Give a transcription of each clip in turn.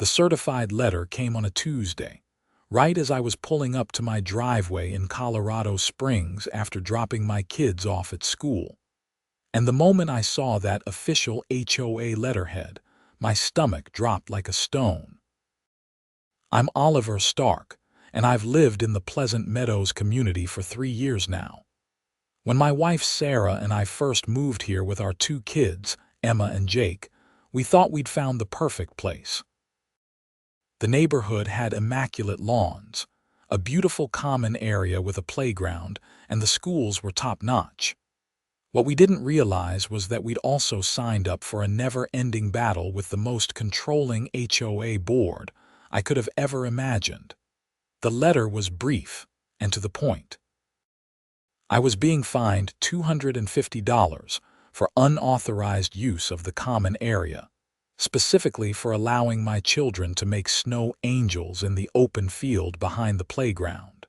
The certified letter came on a Tuesday, right as I was pulling up to my driveway in Colorado Springs after dropping my kids off at school. And the moment I saw that official HOA letterhead, my stomach dropped like a stone. I'm Oliver Stark, and I've lived in the Pleasant Meadows community for 3 years now. When my wife Sarah and I first moved here with our 2 kids, Emma and Jake, we thought we'd found the perfect place. The neighborhood had immaculate lawns, a beautiful common area with a playground, and the schools were top-notch. What we didn't realize was that we'd also signed up for a never-ending battle with the most controlling HOA board I could have ever imagined. The letter was brief and to the point. I was being fined $250 for unauthorized use of the common area, specifically for allowing my children to make snow angels in the open field behind the playground.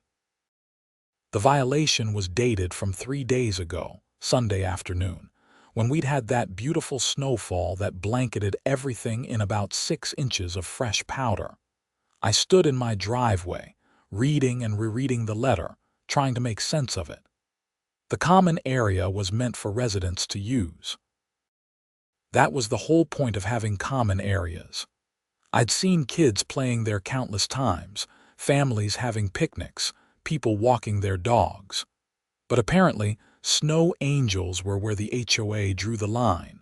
The violation was dated from 3 days ago, Sunday afternoon, when we'd had that beautiful snowfall that blanketed everything in about 6 inches of fresh powder. I stood in my driveway, reading and rereading the letter, trying to make sense of it. The common area was meant for residents to use. That was the whole point of having common areas. I'd seen kids playing there countless times, families having picnics, people walking their dogs. But apparently, snow angels were where the HOA drew the line.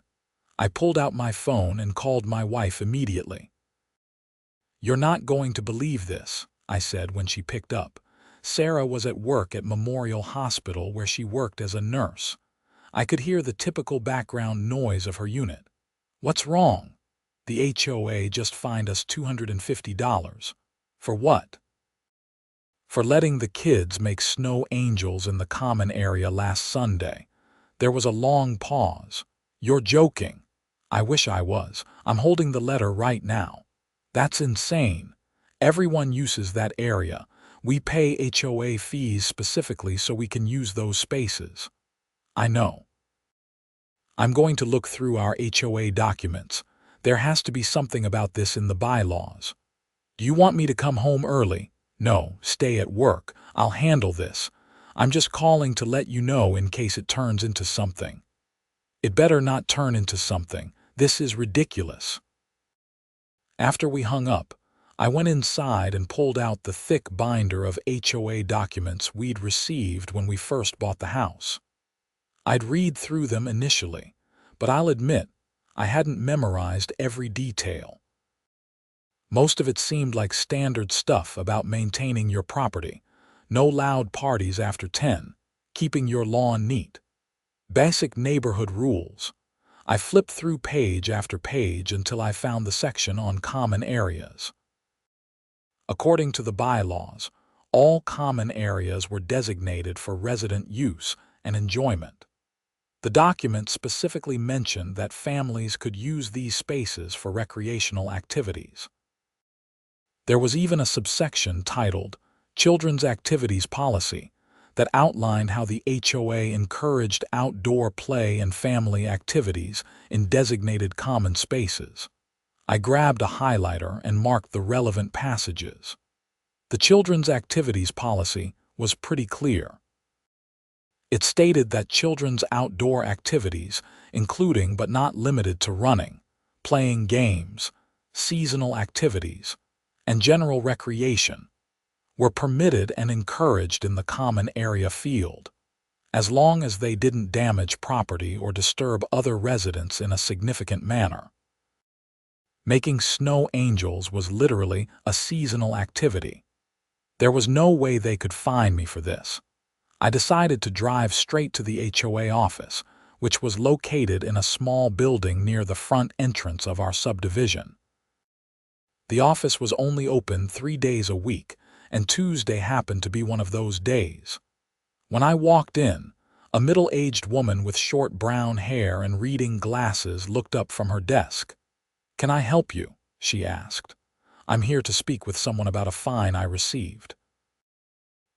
I pulled out my phone and called my wife immediately. "You're not going to believe this," I said when she picked up. Sarah was at work at Memorial Hospital where she worked as a nurse. I could hear the typical background noise of her unit. "What's wrong?" "The HOA just fined us $250. For what?" "For letting the kids make snow angels in the common area last Sunday." There was a long pause. "You're joking." "I wish I was. I'm holding the letter right now." "That's insane. Everyone uses that area. We pay HOA fees specifically so we can use those spaces." "I know. I'm going to look through our HOA documents. There has to be something about this in the bylaws." "Do you want me to come home early?" "No, stay at work. I'll handle this. I'm just calling to let you know in case it turns into something." "It better not turn into something. This is ridiculous." After we hung up, I went inside and pulled out the thick binder of HOA documents we'd received when we first bought the house. I'd read through them initially, but I'll admit, I hadn't memorized every detail. Most of it seemed like standard stuff about maintaining your property, no loud parties after 10, keeping your lawn neat. Basic neighborhood rules. I flipped through page after page until I found the section on common areas. According to the bylaws, all common areas were designated for resident use and enjoyment. The document specifically mentioned that families could use these spaces for recreational activities. There was even a subsection titled Children's Activities Policy that outlined how the HOA encouraged outdoor play and family activities in designated common spaces. I grabbed a highlighter and marked the relevant passages. The Children's Activities Policy was pretty clear. It stated that children's outdoor activities, including but not limited to running, playing games, seasonal activities, and general recreation, were permitted and encouraged in the common area field, as long as they didn't damage property or disturb other residents in a significant manner. Making snow angels was literally a seasonal activity. There was no way they could fine me for this. I decided to drive straight to the HOA office, which was located in a small building near the front entrance of our subdivision. The office was only open 3 days a week, and Tuesday happened to be one of those days. When I walked in, a middle-aged woman with short brown hair and reading glasses looked up from her desk. "Can I help you?" she asked. "I'm here to speak with someone about a fine I received."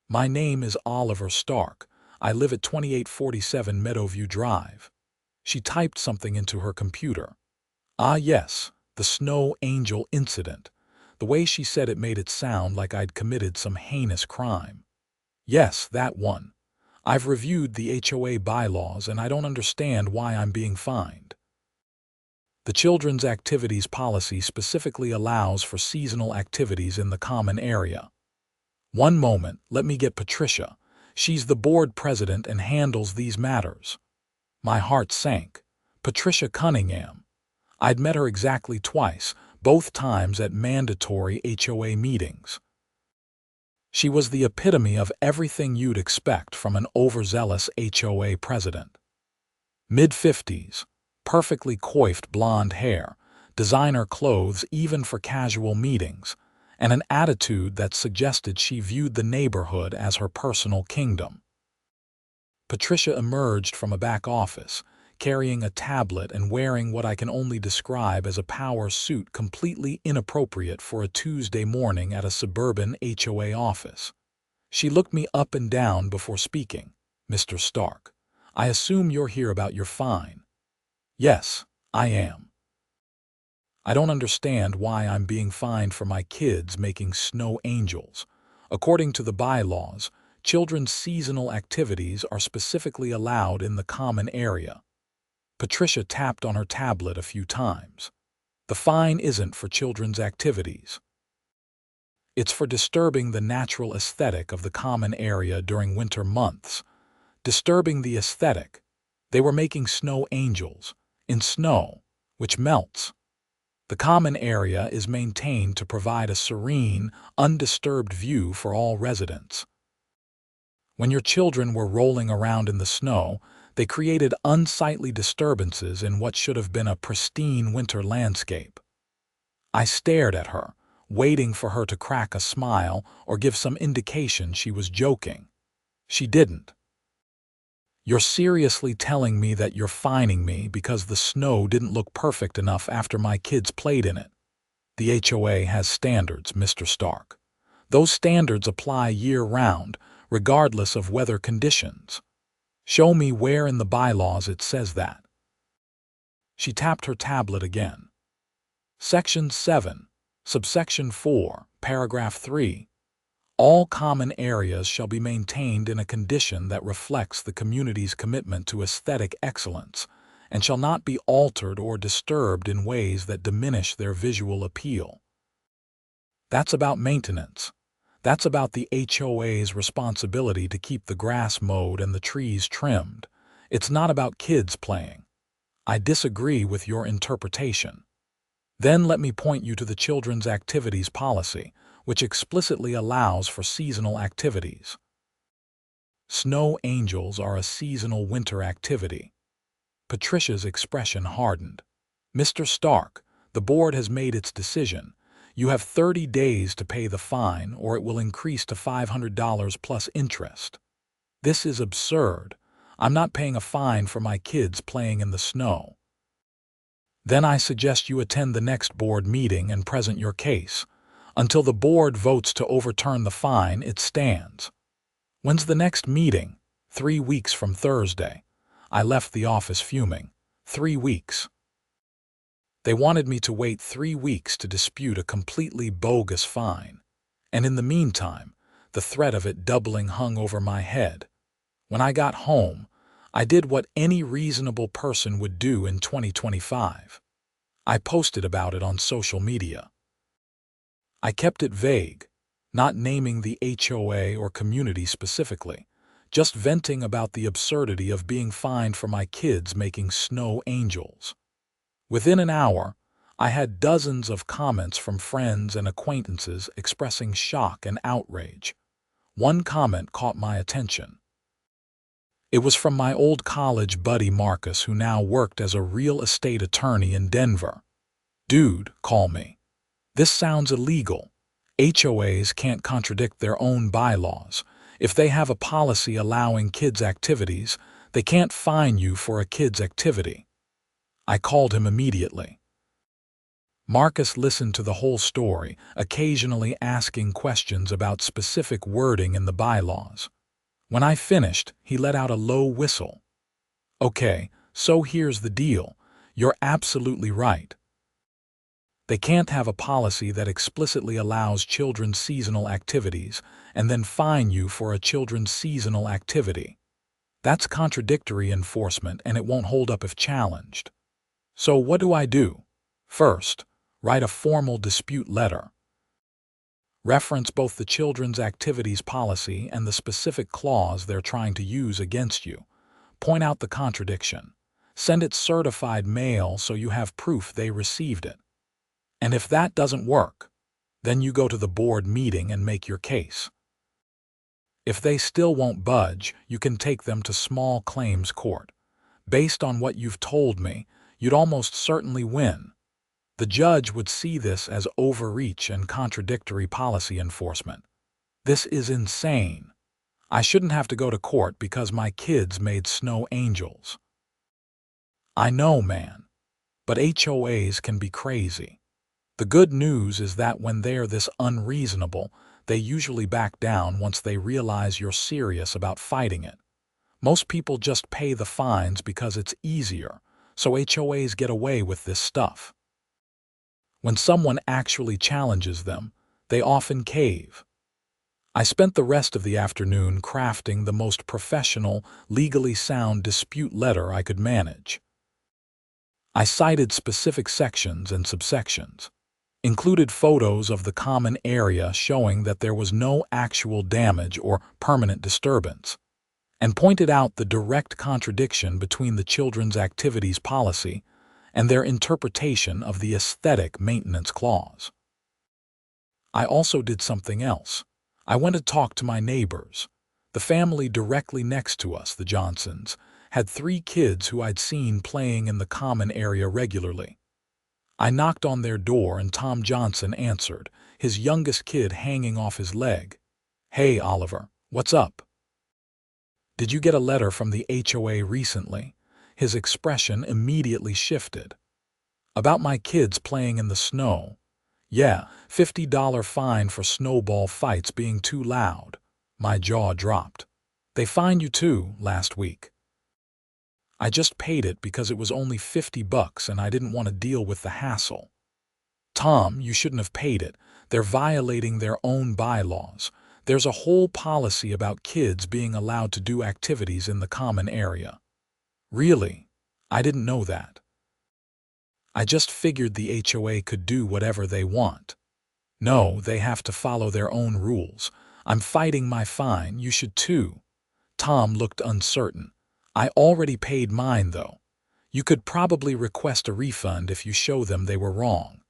"My name is Oliver Stark. I live at 2847 Meadowview Drive." She typed something into her computer. "Ah yes, the snow angel incident. The way she said it made it sound like I'd committed some heinous crime. Yes, that one. I've reviewed the HOA bylaws and I don't understand why I'm being fined. The Children's Activities Policy specifically allows for seasonal activities in the common area. One moment, let me get Patricia. She's the board president and handles these matters. My heart sank. Patricia Cunningham. I'd met her exactly twice, both times at mandatory HOA meetings. She was the epitome of everything you'd expect from an overzealous HOA president. Mid-50s, perfectly coiffed blonde hair, designer clothes even for casual meetings, and an attitude that suggested she viewed the neighborhood as her personal kingdom. Patricia emerged from a back office, carrying a tablet and wearing what I can only describe as a power suit completely inappropriate for a Tuesday morning at a suburban HOA office. She looked me up and down before speaking. "Mr. Stark, I assume you're here about your fine." "Yes, I am. I don't understand why I'm being fined for my kids making snow angels. According to the bylaws, children's seasonal activities are specifically allowed in the common area." Patricia tapped on her tablet a few times. "The fine isn't for children's activities. It's for disturbing the natural aesthetic of the common area during winter months." Disturbing the aesthetic. They were making snow angels, in snow, which melts. The common area is maintained to provide a serene, undisturbed view for all residents. When your children were rolling around in the snow, they created unsightly disturbances in what should have been a pristine winter landscape. I stared at her, waiting for her to crack a smile or give some indication she was joking. She didn't. "You're seriously telling me that you're fining me because the snow didn't look perfect enough after my kids played in it?" "The HOA has standards, Mr. Stark. Those standards apply year-round, regardless of weather conditions. Show me where in the bylaws it says that." She tapped her tablet again. Section 7, subsection 4, paragraph 3. All common areas shall be maintained in a condition that reflects the community's commitment to aesthetic excellence, and shall not be altered or disturbed in ways that diminish their visual appeal. That's about maintenance. That's about the HOA's responsibility to keep the grass mowed and the trees trimmed. It's not about kids playing. I disagree with your interpretation. Then let me point you to the Children's Activities Policy, which explicitly allows for seasonal activities. Snow angels are a seasonal winter activity. Patricia's expression hardened. "Mr. Stark, the board has made its decision. You have 30 days to pay the fine or it will increase to $500 plus interest." "This is absurd. I'm not paying a fine for my kids playing in the snow." "Then I suggest you attend the next board meeting and present your case. Until the board votes to overturn the fine, it stands." "When's the next meeting?" 3 weeks from Thursday." I left the office fuming. 3 weeks. They wanted me to wait 3 weeks to dispute a completely bogus fine. And in the meantime, the threat of it doubling hung over my head. When I got home, I did what any reasonable person would do in 2025. I posted about it on social media. I kept it vague, not naming the HOA or community specifically, just venting about the absurdity of being fined for my kids making snow angels. Within an hour, I had dozens of comments from friends and acquaintances expressing shock and outrage. One comment caught my attention. It was from my old college buddy Marcus, who now worked as a real estate attorney in Denver. "Dude, call me. This sounds illegal. HOAs can't contradict their own bylaws. If they have a policy allowing kids' activities, they can't fine you for a kid's activity." I called him immediately. Marcus listened to the whole story, occasionally asking questions about specific wording in the bylaws. When I finished, he let out a low whistle. "Okay, so here's the deal. You're absolutely right. They can't have a policy that explicitly allows children's seasonal activities and then fine you for a children's seasonal activity. That's contradictory enforcement and it won't hold up if challenged. So what do I do? First, write a formal dispute letter. Reference both the children's activities policy and the specific clause they're trying to use against you. Point out the contradiction. Send it certified mail so you have proof they received it. And if that doesn't work, then you go to the board meeting and make your case. If they still won't budge, you can take them to small claims court. Based on what you've told me, you'd almost certainly win. The judge would see this as overreach and contradictory policy enforcement. This is insane. I shouldn't have to go to court because my kids made snow angels. I know, man, but HOAs can be crazy. The good news is that when they're this unreasonable, they usually back down once they realize you're serious about fighting it. Most people just pay the fines because it's easier, so HOAs get away with this stuff. When someone actually challenges them, they often cave. I spent the rest of the afternoon crafting the most professional, legally sound dispute letter I could manage. I cited specific sections and subsections, included photos of the common area showing that there was no actual damage or permanent disturbance, and pointed out the direct contradiction between the children's activities policy and their interpretation of the aesthetic maintenance clause. I also did something else. I went to talk to my neighbors. The family directly next to us, the Johnsons, had 3 kids who I'd seen playing in the common area regularly. I knocked on their door and Tom Johnson answered, his youngest kid hanging off his leg. "Hey, Oliver, what's up? Did you get a letter from the HOA recently?" His expression immediately shifted. "About my kids playing in the snow. Yeah, $50 fine for snowball fights being too loud." My jaw dropped. "They fined you too last week." "I just paid it because it was only $50 and I didn't want to deal with the hassle." "Tom, you shouldn't have paid it. They're violating their own bylaws. There's a whole policy about kids being allowed to do activities in the common area." "Really? I didn't know that." "I just figured the HOA could do whatever they want." "No, they have to follow their own rules. I'm fighting my fine, you should too." Tom looked uncertain. "I already paid mine though. You could probably request a refund if you show them they were wrong."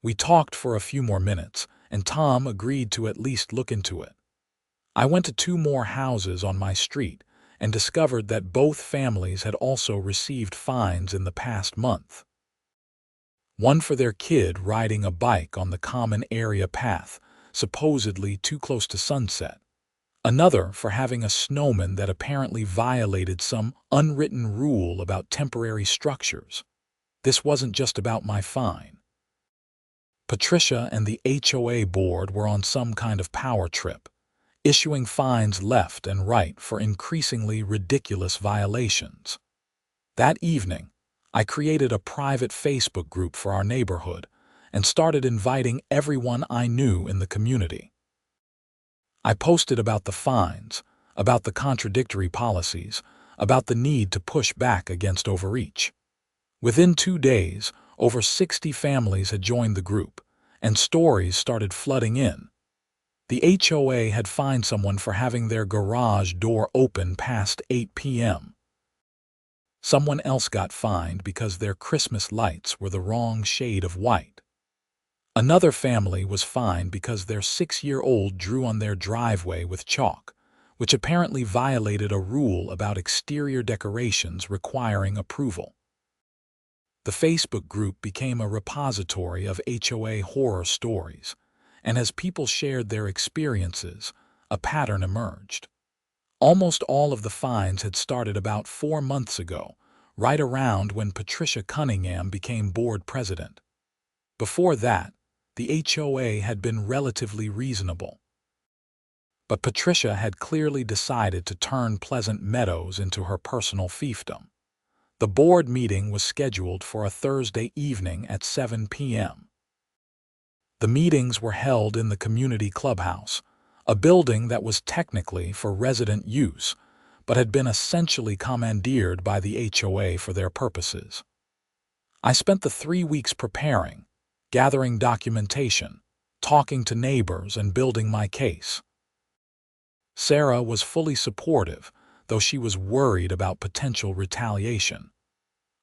We talked for a few more minutes, and Tom agreed to at least look into it. I went to 2 more houses on my street and discovered that both families had also received fines in the past month. One for their kid riding a bike on the common area path, supposedly too close to sunset. Another for having a snowman that apparently violated some unwritten rule about temporary structures. This wasn't just about my fine. Patricia and the HOA board were on some kind of power trip, issuing fines left and right for increasingly ridiculous violations. That evening, I created a private Facebook group for our neighborhood and started inviting everyone I knew in the community. I posted about the fines, about the contradictory policies, about the need to push back against overreach. Within 2 days, over 60 families had joined the group, and stories started flooding in. The HOA had fined someone for having their garage door open past 8 p.m. Someone else got fined because their Christmas lights were the wrong shade of white. Another family was fined because their 6-year-old drew on their driveway with chalk, which apparently violated a rule about exterior decorations requiring approval. The Facebook group became a repository of HOA horror stories, and as people shared their experiences, a pattern emerged. Almost all of the fines had started about 4 months ago, right around when Patricia Cunningham became board president. Before that, the HOA had been relatively reasonable. But Patricia had clearly decided to turn Pleasant Meadows into her personal fiefdom. The board meeting was scheduled for a Thursday evening at 7 p.m. The meetings were held in the community clubhouse, a building that was technically for resident use, but had been essentially commandeered by the HOA for their purposes. I spent the 3 weeks preparing, gathering documentation, talking to neighbors, and building my case. Sarah was fully supportive, though she was worried about potential retaliation.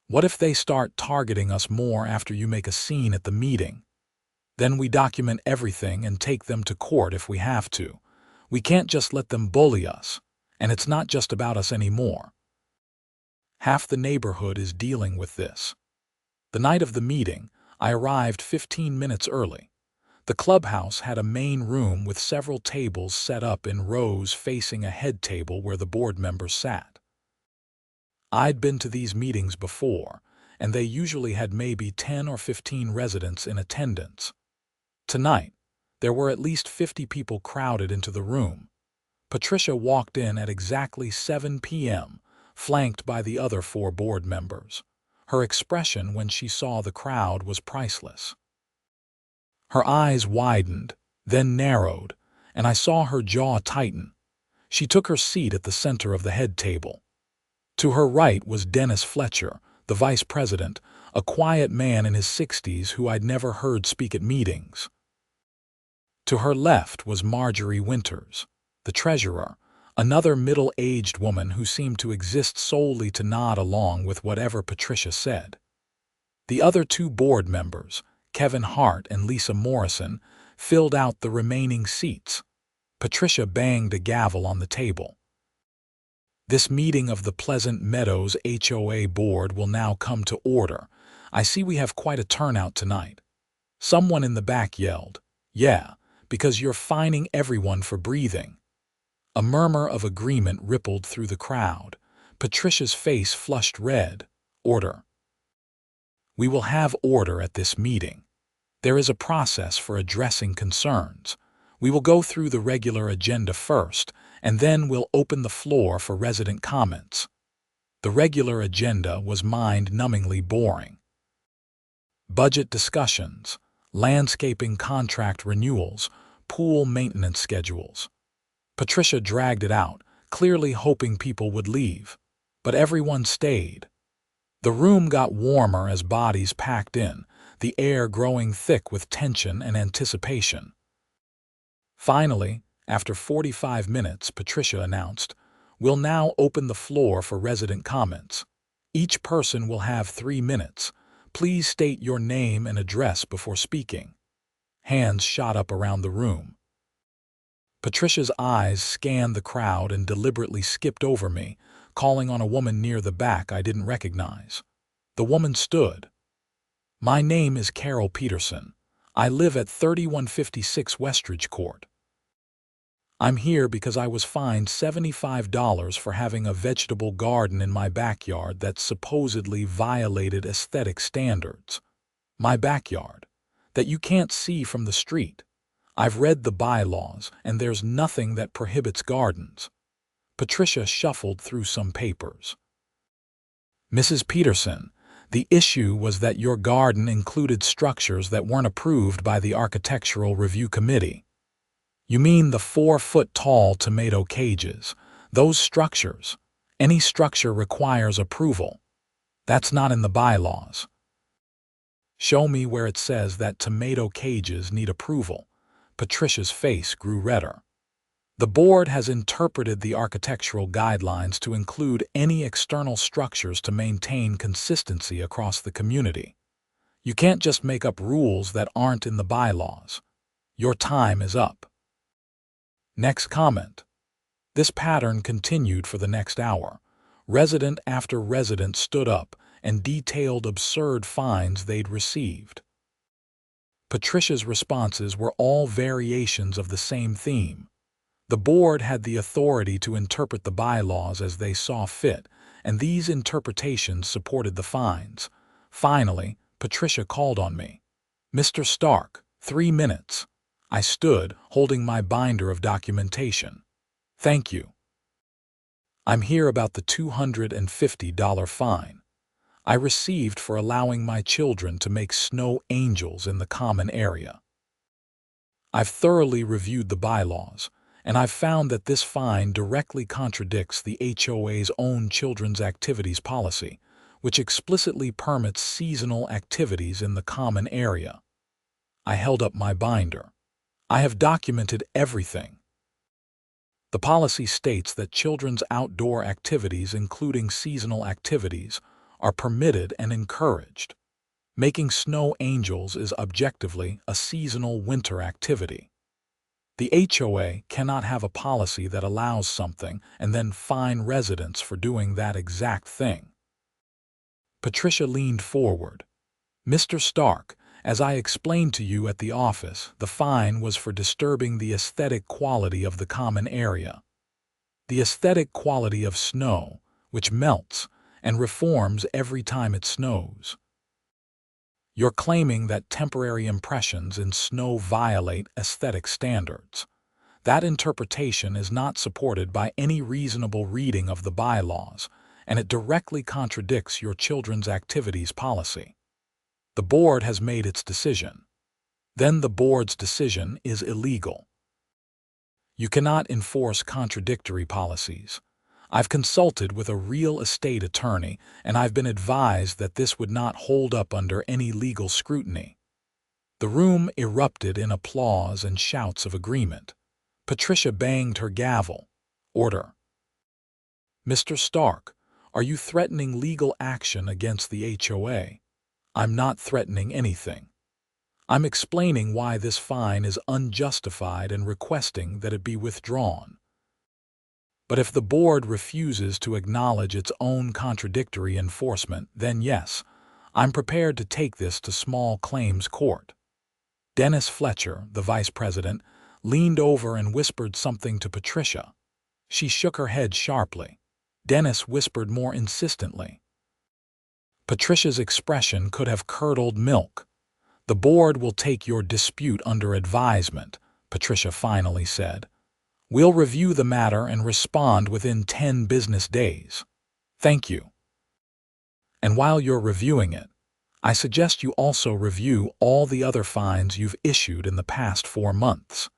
What if they start targeting us more after you make a scene at the meeting? Then we document everything and take them to court if we have to. We can't just let them bully us, and it's not just about us anymore. Half the neighborhood is dealing with this. The night of the meeting, I arrived 15 minutes early. The clubhouse had a main room with several tables set up in rows facing a head table where the board members sat. I'd been to these meetings before, and they usually had maybe 10 or 15 residents in attendance. Tonight, there were at least 50 people crowded into the room. Patricia walked in at exactly 7 p.m., flanked by the other 4 board members. Her expression when she saw the crowd was priceless. Her eyes widened, then narrowed, and I saw her jaw tighten. She took her seat at the center of the head table. To her right was Dennis Fletcher, the vice president, a quiet man in his 60s who I'd never heard speak at meetings. To her left was Marjorie Winters, the treasurer, another middle-aged woman who seemed to exist solely to nod along with whatever Patricia said. The other 2 board members, Kevin Hart and Lisa Morrison, filled out the remaining seats. Patricia banged a gavel on the table. This meeting of the Pleasant Meadows HOA board will now come to order. I see we have quite a turnout tonight. Someone in the back yelled, "Yeah, because you're fining everyone for breathing." A murmur of agreement rippled through the crowd. Patricia's face flushed red. "Order. We will have order at this meeting. There is a process for addressing concerns. We will go through the regular agenda first, and then we'll open the floor for resident comments." The regular agenda was mind-numbingly boring. Budget discussions, landscaping contract renewals, pool maintenance schedules. Patricia dragged it out, clearly hoping people would leave. But everyone stayed. The room got warmer as bodies packed in, the air growing thick with tension and anticipation. Finally, after 45 minutes, Patricia announced, "We'll now open the floor for resident comments. Each person will have 3 minutes. Please state your name and address before speaking." Hands shot up around the room. Patricia's eyes scanned the crowd and deliberately skipped over me, calling on a woman near the back I didn't recognize. The woman stood. "My name is Carol Peterson. I live at 3156 Westridge Court. I'm here because I was fined $75 for having a vegetable garden in my backyard that supposedly violated aesthetic standards. My backyard, that you can't see from the street. I've read the bylaws, and there's nothing that prohibits gardens." Patricia shuffled through some papers. "Mrs. Peterson, the issue was that your garden included structures that weren't approved by the Architectural Review Committee. You mean the 4-foot-tall tomato cages, those structures? Any structure requires approval. That's not in the bylaws." "Show me where it says that tomato cages need approval." Patricia's face grew redder. "The board has interpreted the architectural guidelines to include any external structures to maintain consistency across the community. You can't just make up rules that aren't in the bylaws. Your time is up." Next comment. This pattern continued for the next hour. Resident after resident stood up and detailed absurd fines they'd received. Patricia's responses were all variations of the same theme. The board had the authority to interpret the bylaws as they saw fit, and these interpretations supported the fines. Finally, Patricia called on me. "Mr. Stark, 3 minutes." I stood, holding my binder of documentation. "Thank you. I'm here about the $250 fine." I received for allowing my children to make snow angels in the common area. I've thoroughly reviewed the bylaws, and I've found that this fine directly contradicts the HOA's own children's activities policy, which explicitly permits seasonal activities in the common area. I held up my binder. I have documented everything. The policy states that children's outdoor activities, including seasonal activities, are permitted and encouraged. Making snow angels is objectively a seasonal winter activity. The HOA cannot have a policy that allows something and then fine residents for doing that exact thing. Patricia leaned forward. Mr. Stark, as I explained to you at the office, the fine was for disturbing the aesthetic quality of the common area. The aesthetic quality of snow, which melts and reforms every time it snows. You're claiming that temporary impressions in snow violate aesthetic standards. That interpretation is not supported by any reasonable reading of the bylaws, and it directly contradicts your children's activities policy. The board has made its decision. Then the board's decision is illegal. You cannot enforce contradictory policies. I've consulted with a real estate attorney, and I've been advised that this would not hold up under any legal scrutiny. The room erupted in applause and shouts of agreement. Patricia banged her gavel. Order. Mr. Stark, are you threatening legal action against the HOA? I'm not threatening anything. I'm explaining why this fine is unjustified and requesting that it be withdrawn. But if the board refuses to acknowledge its own contradictory enforcement, then yes, I'm prepared to take this to small claims court. Dennis Fletcher, the vice president, leaned over and whispered something to Patricia. She shook her head sharply. Dennis whispered more insistently. Patricia's expression could have curdled milk. The board will take your dispute under advisement, Patricia finally said. We'll review the matter and respond within 10 business days. Thank you. And while you're reviewing it, I suggest you also review all the other fines you've issued in the past 4 months.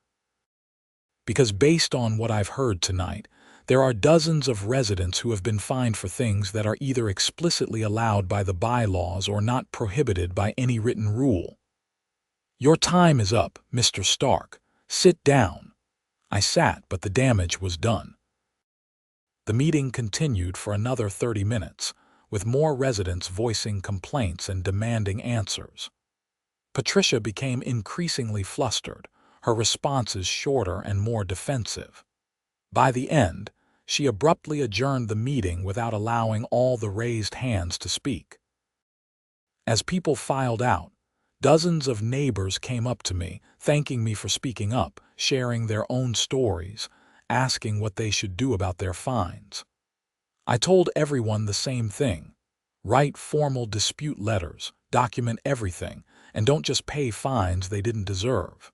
Because based on what I've heard tonight, there are dozens of residents who have been fined for things that are either explicitly allowed by the bylaws or not prohibited by any written rule. Your time is up, Mr. Stark. Sit down. I sat, but the damage was done. The meeting continued for another 30 minutes, with more residents voicing complaints and demanding answers. Patricia became increasingly flustered, her responses shorter and more defensive. By the end, she abruptly adjourned the meeting without allowing all the raised hands to speak. As people filed out, dozens of neighbors came up to me, thanking me for speaking up, sharing their own stories, asking what they should do about their fines. I told everyone the same thing. Write formal dispute letters, document everything, and don't just pay fines they didn't deserve.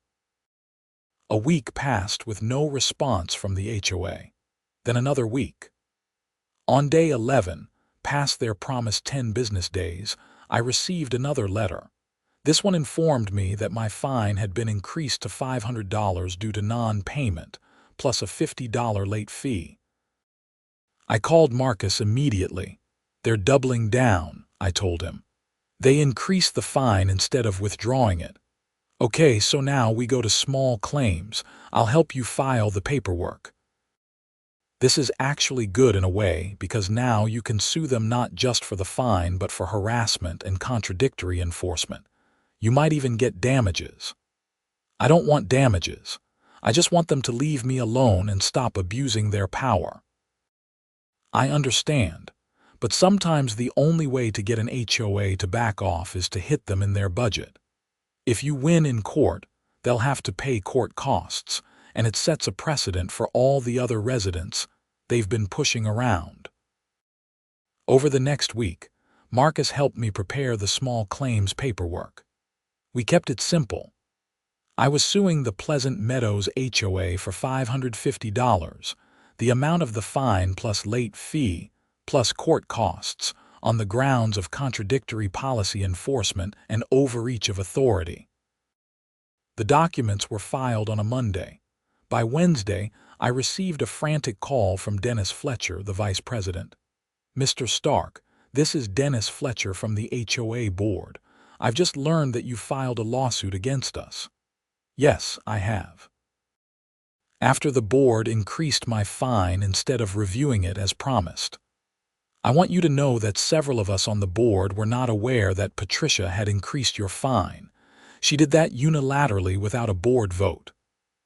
A week passed with no response from the HOA. Then another week. On day 11, past their promised 10 business days, I received another letter. This one informed me that my fine had been increased to $500 due to non-payment, plus a $50 late fee. I called Marcus immediately. They're doubling down, I told him. They increased the fine instead of withdrawing it. Okay, so now we go to small claims. I'll help you file the paperwork. This is actually good in a way because now you can sue them not just for the fine but for harassment and contradictory enforcement. You might even get damages. I don't want damages. I just want them to leave me alone and stop abusing their power. I understand, but sometimes the only way to get an HOA to back off is to hit them in their budget. If you win in court, they'll have to pay court costs, and it sets a precedent for all the other residents they've been pushing around. Over the next week, Marcus helped me prepare the small claims paperwork. We kept it simple. I was suing the Pleasant Meadows HOA for $550, the amount of the fine plus late fee, plus court costs, on the grounds of contradictory policy enforcement and overreach of authority. The documents were filed on a Monday. By Wednesday, I received a frantic call from Dennis Fletcher, the vice president. "Mr. Stark, this is Dennis Fletcher from the HOA board. I've just learned that you filed a lawsuit against us." "Yes, I have. After the board increased my fine instead of reviewing it as promised. I want you to know that several of us on the board were not aware that Patricia had increased your fine. She did that unilaterally without a board vote.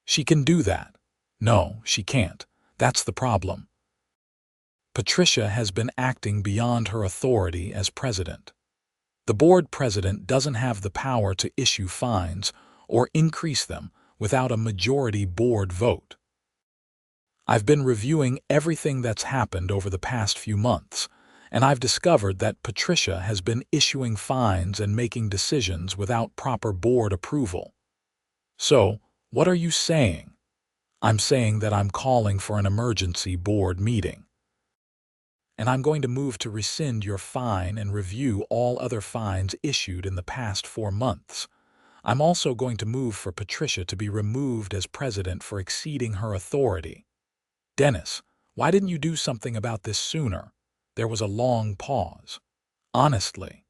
She can do that." "No, she can't. That's the problem. Patricia has been acting beyond her authority as president. The board president doesn't have the power to issue fines or increase them without a majority board vote. I've been reviewing everything that's happened over the past few months, and I've discovered that Patricia has been issuing fines and making decisions without proper board approval." "So, what are you saying?" "I'm saying that I'm calling for an emergency board meeting. And I'm going to move to rescind your fine and review all other fines issued in the past 4 months. I'm also going to move for Patricia to be removed as president for exceeding her authority." "Dennis, why didn't you do something about this sooner?" There was a long pause. "Honestly,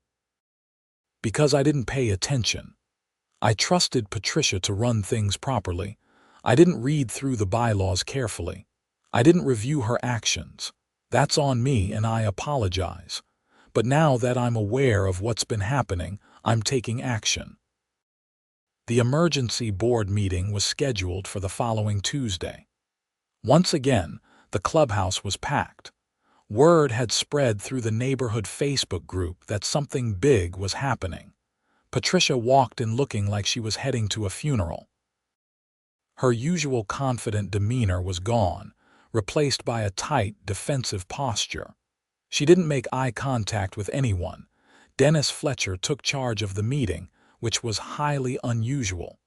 because I didn't pay attention. I trusted Patricia to run things properly. I didn't read through the bylaws carefully. I didn't review her actions. That's on me, and I apologize. But now that I'm aware of what's been happening, I'm taking action." The emergency board meeting was scheduled for the following Tuesday. Once again, the clubhouse was packed. Word had spread through the neighborhood Facebook group that something big was happening. Patricia walked in looking like she was heading to a funeral. Her usual confident demeanor was gone, replaced by a tight, defensive posture. She didn't make eye contact with anyone. Dennis Fletcher took charge of the meeting, which was highly unusual.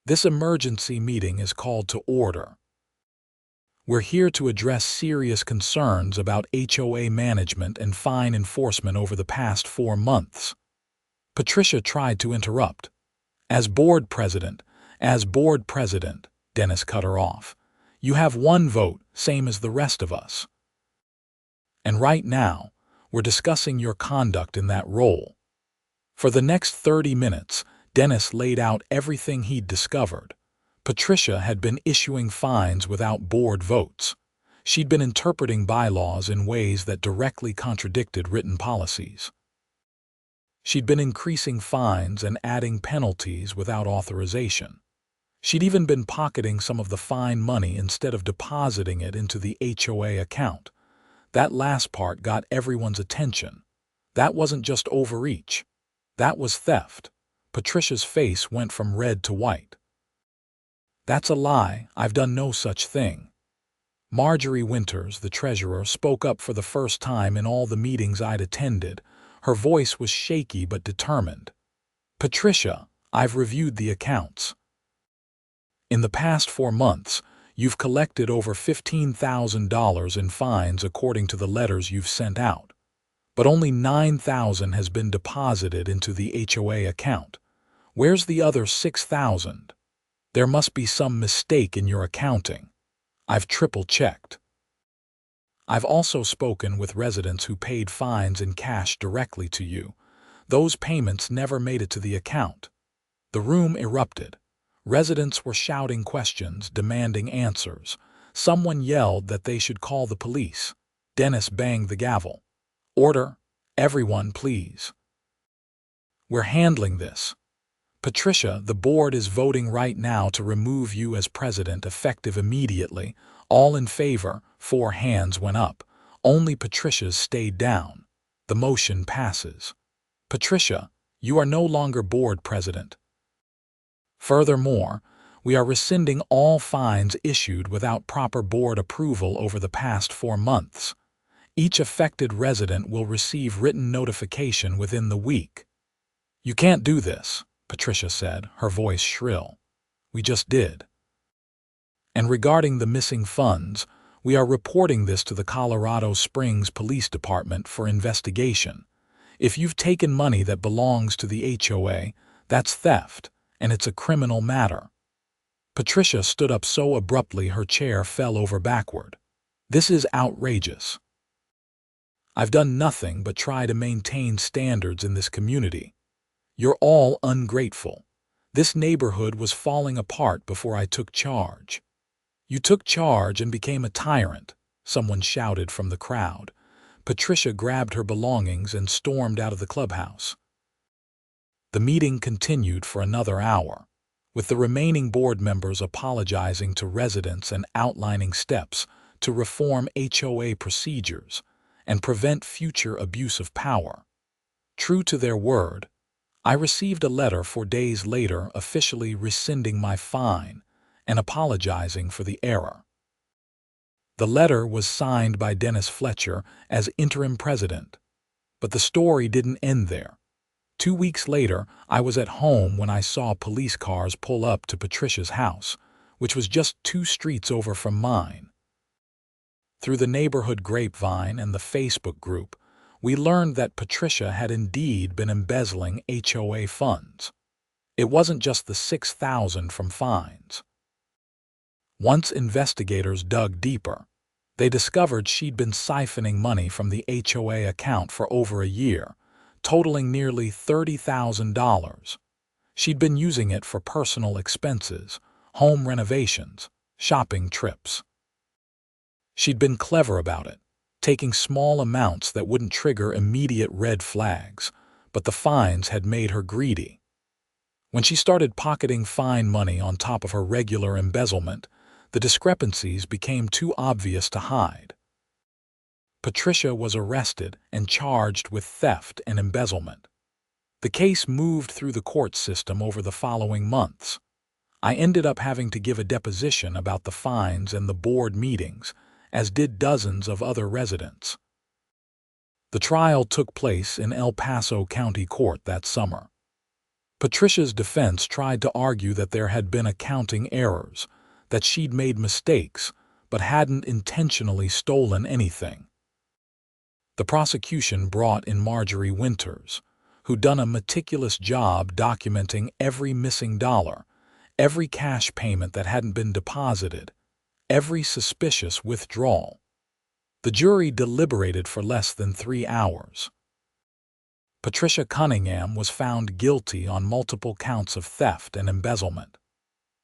"This emergency meeting is called to order. We're here to address serious concerns about HOA management and fine enforcement over the past 4 months. Patricia tried to interrupt. As board president, Dennis cut her off. "You have 1 vote, same as the rest of us. And right now, we're discussing your conduct in that role." For the next 30 minutes, Dennis laid out everything he'd discovered. Patricia had been issuing fines without board votes. She'd been interpreting bylaws in ways that directly contradicted written policies. She'd been increasing fines and adding penalties without authorization. She'd even been pocketing some of the fine money instead of depositing it into the HOA account. That last part got everyone's attention. That wasn't just overreach. That was theft. Patricia's face went from red to white. "That's a lie. I've done no such thing." Marjorie Winters, the treasurer, spoke up for the first time in all the meetings I'd attended. Her voice was shaky but determined. "Patricia, I've reviewed the accounts. In the past 4 months, you've collected over $15,000 in fines according to the letters you've sent out. But only $9,000 has been deposited into the HOA account. Where's the other $6,000? There must be some mistake in your accounting. I've triple-checked. I've also spoken with residents who paid fines in cash directly to you. Those payments never made it to the account." The room erupted. Residents were shouting questions, demanding answers. Someone yelled that they should call the police. Dennis banged the gavel. "Order! Everyone, please. We're handling this. Patricia, the board is voting right now to remove you as president effective immediately. All in favor." 4 hands went up. Only Patricia's stayed down. The motion passes. "Patricia, you are no longer board president. Furthermore, we are rescinding all fines issued without proper board approval over the past 4 months. Each affected resident will receive written notification within the week." "You can't do this," Patricia said, her voice shrill. "We just did. And regarding the missing funds, We are reporting this to the Colorado Springs Police Department for investigation. If you've taken money that belongs to the HOA, that's theft, and it's a criminal matter." Patricia stood up so abruptly her chair fell over backward. "This is outrageous. I've done nothing but try to maintain standards in this community. You're all ungrateful. This neighborhood was falling apart before I took charge." "You took charge and became a tyrant," someone shouted from the crowd. Patricia grabbed her belongings and stormed out of the clubhouse. The meeting continued for another hour, with the remaining board members apologizing to residents and outlining steps to reform HOA procedures and prevent future abuse of power. True to their word, I received a letter 4 days later officially rescinding my fine and apologizing for the error. The letter was signed by Dennis Fletcher as interim president. But the story didn't end there. 2 weeks later, I was at home when I saw police cars pull up to Patricia's house, which was just 2 streets over from mine. Through the neighborhood grapevine and the Facebook group, we learned that Patricia had indeed been embezzling HOA funds. It wasn't just the $6,000 from fines. Once investigators dug deeper, they discovered she'd been siphoning money from the HOA account for over a year, totaling nearly $30,000. She'd been using it for personal expenses, home renovations, shopping trips. She'd been clever about it, taking small amounts that wouldn't trigger immediate red flags, but the fines had made her greedy. When she started pocketing fine money on top of her regular embezzlement, the discrepancies became too obvious to hide. Patricia was arrested and charged with theft and embezzlement. The case moved through the court system over the following months. I ended up having to give a deposition about the fines and the board meetings, as did dozens of other residents. The trial took place in El Paso County Court that summer. Patricia's defense tried to argue that there had been accounting errors, that she'd made mistakes, but hadn't intentionally stolen anything. The prosecution brought in Marjorie Winters, who'd done a meticulous job documenting every missing dollar, every cash payment that hadn't been deposited, every suspicious withdrawal. The jury deliberated for less than 3 hours. Patricia Cunningham was found guilty on multiple counts of theft and embezzlement.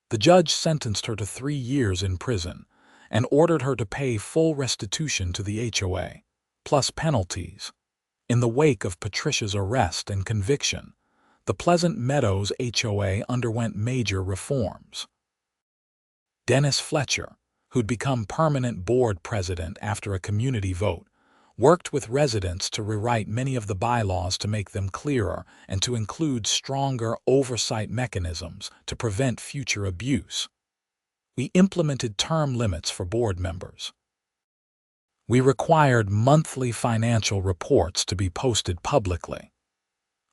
The judge sentenced her to 3 years in prison and ordered her to pay full restitution to the HOA, plus penalties. In the wake of Patricia's arrest and conviction, the Pleasant Meadows HOA underwent major reforms. Dennis Fletcher, who'd become permanent board president after a community vote, worked with residents to rewrite many of the bylaws to make them clearer and to include stronger oversight mechanisms to prevent future abuse. We implemented term limits for board members. We required monthly financial reports to be posted publicly.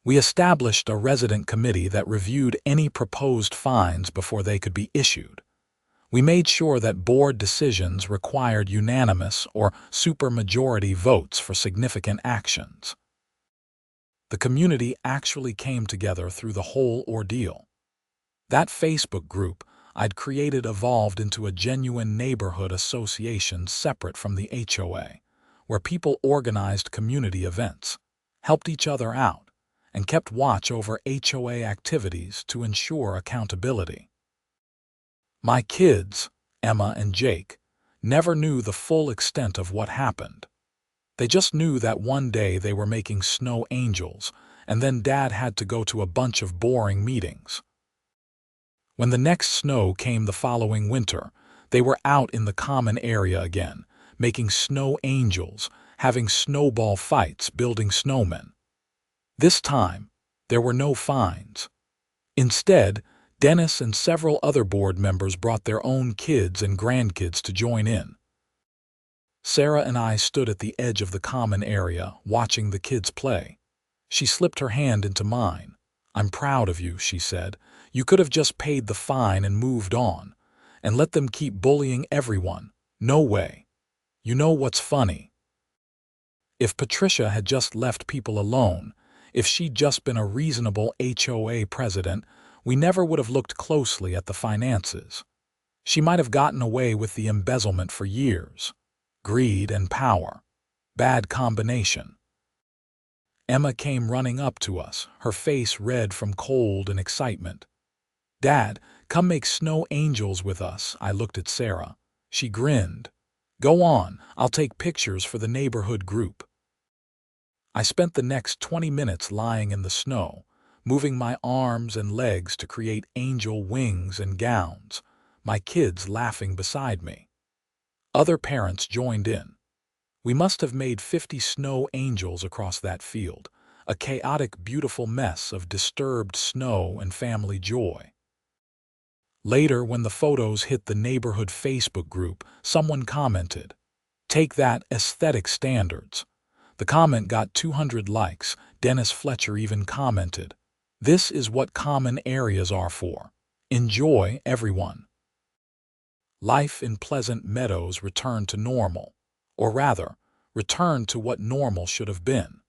We established a resident committee that reviewed any proposed fines before they could be issued. We made sure that board decisions required unanimous or supermajority votes for significant actions. The community actually came together through the whole ordeal. That Facebook group I'd created evolved into a genuine neighborhood association separate from the HOA, where people organized community events, helped each other out, and kept watch over HOA activities to ensure accountability. My kids, Emma and Jake, never knew the full extent of what happened. They just knew that one day they were making snow angels, and then Dad had to go to a bunch of boring meetings. When the next snow came the following winter, they were out in the common area again, making snow angels, having snowball fights, building snowmen. This time, there were no fines. Instead, Dennis and several other board members brought their own kids and grandkids to join in. Sarah and I stood at the edge of the common area, watching the kids play. She slipped her hand into mine. "I'm proud of you," she said. "You could have just paid the fine and moved on, and let them keep bullying everyone. No way." You know what's funny? If Patricia had just left people alone, if she'd just been a reasonable HOA president, we never would have looked closely at the finances. She might have gotten away with the embezzlement for years. Greed and power. Bad combination. Emma came running up to us, her face red from cold and excitement. "Dad, come make snow angels with us." I looked at Sarah. She grinned. "Go on, I'll take pictures for the neighborhood group." I spent the next 20 minutes lying in the snow, moving my arms and legs to create angel wings and gowns, my kids laughing beside me. Other parents joined in. We must have made 50 snow angels across that field, a chaotic, beautiful mess of disturbed snow and family joy. Later, when the photos hit the neighborhood Facebook group, someone commented, "Take that, aesthetic standards." The comment got 200 likes. Dennis Fletcher even commented, "This is what common areas are for. Enjoy, everyone." Life in Pleasant Meadows returned to normal, or rather, returned to what normal should have been.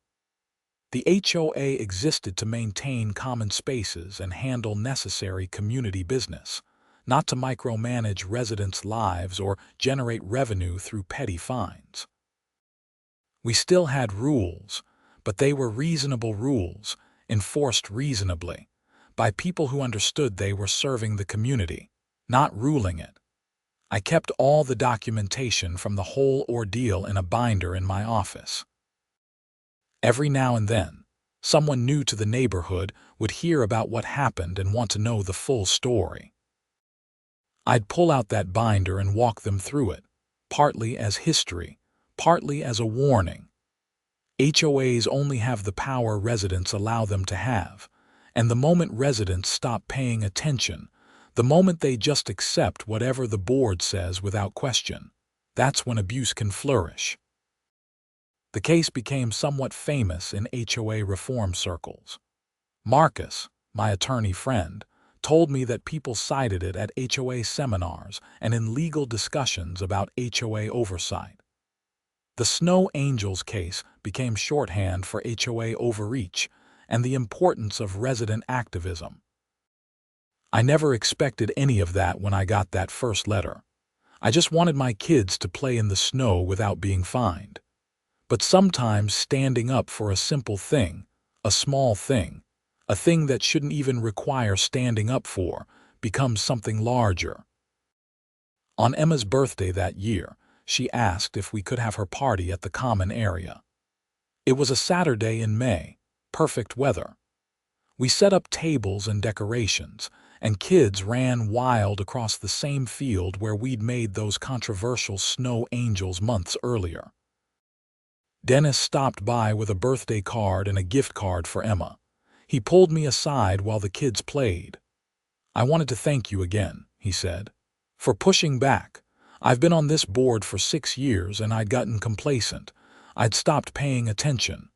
The HOA existed to maintain common spaces and handle necessary community business, not to micromanage residents' lives or generate revenue through petty fines. We still had rules, but they were reasonable rules, enforced reasonably, by people who understood they were serving the community, not ruling it. I kept all the documentation from the whole ordeal in a binder in my office. Every now and then, someone new to the neighborhood would hear about what happened and want to know the full story. I'd pull out that binder and walk them through it, partly as history, partly as a warning. HOAs only have the power residents allow them to have, and the moment residents stop paying attention, the moment they just accept whatever the board says without question, that's when abuse can flourish. The case became somewhat famous in HOA reform circles. Marcus, my attorney friend, told me that people cited it at HOA seminars and in legal discussions about HOA oversight. The Snow Angels case became shorthand for HOA overreach and the importance of resident activism. I never expected any of that when I got that first letter. I just wanted my kids to play in the snow without being fined. But sometimes standing up for a simple thing, a small thing, a thing that shouldn't even require standing up for, becomes something larger. On Emma's birthday that year, she asked if we could have her party at the common area. It was a Saturday in May, perfect weather. We set up tables and decorations, and kids ran wild across the same field where we'd made those controversial snow angels months earlier. Dennis stopped by with a birthday card and a gift card for Emma. He pulled me aside while the kids played. "I wanted to thank you again," he said, "for pushing back. I've been on this board for 6 years and I'd gotten complacent. I'd stopped paying attention.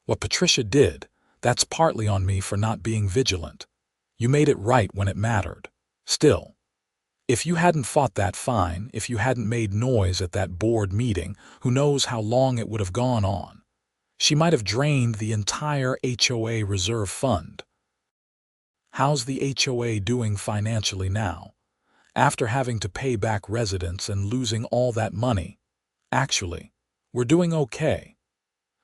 What Patricia did, that's partly on me for not being vigilant. You made it right when it mattered. Still, if you hadn't fought that fine, if you hadn't made noise at that board meeting, who knows how long it would have gone on. She might have drained the entire HOA reserve fund." How's the HOA doing financially now? After having to pay back residents and losing all that money? Actually, we're doing okay.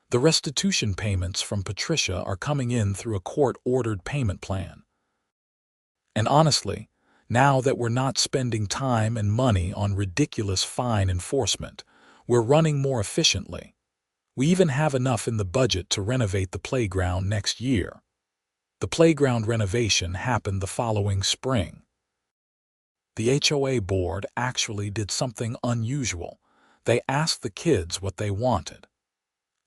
The restitution payments from Patricia are coming in through a court-ordered payment plan. And honestly, now that we're not spending time and money on ridiculous fine enforcement, we're running more efficiently. We even have enough in the budget to renovate the playground next year. The playground renovation happened the following spring. The HOA board actually did something unusual. They asked the kids what they wanted.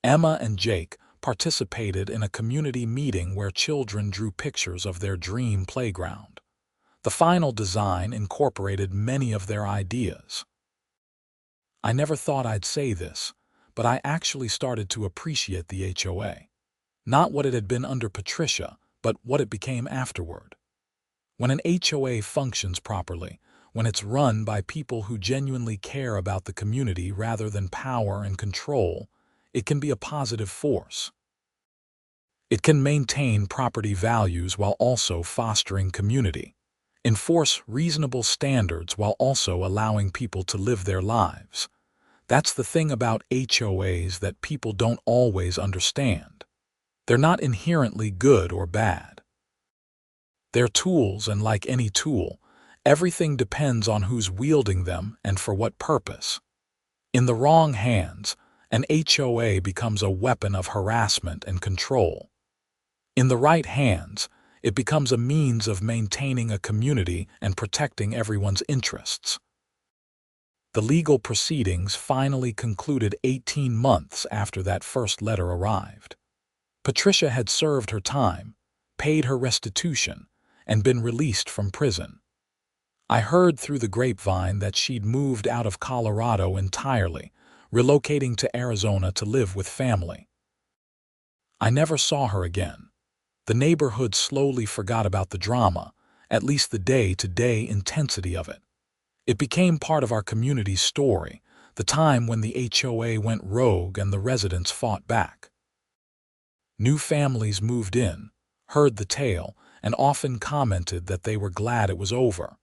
Emma and Jake participated in a community meeting where children drew pictures of their dream playground. The final design incorporated many of their ideas. I never thought I'd say this, but I actually started to appreciate the HOA. Not what it had been under Patricia, but what it became afterward. When an HOA functions properly, when it's run by people who genuinely care about the community rather than power and control, it can be a positive force. It can maintain property values while also fostering community, enforce reasonable standards while also allowing people to live their lives. That's the thing about HOAs that people don't always understand. They're not inherently good or bad. They're tools, and like any tool, everything depends on who's wielding them and for what purpose. In the wrong hands, an HOA becomes a weapon of harassment and control. In the right hands, it becomes a means of maintaining a community and protecting everyone's interests. The legal proceedings finally concluded 18 months after that first letter arrived. Patricia had served her time, paid her restitution, and been released from prison. I heard through the grapevine that she'd moved out of Colorado entirely, relocating to Arizona to live with family. I never saw her again. The neighborhood slowly forgot about the drama, at least the day-to-day intensity of it. It became part of our community's story, the time when the HOA went rogue and the residents fought back. New families moved in, heard the tale, and often commented that they were glad it was over.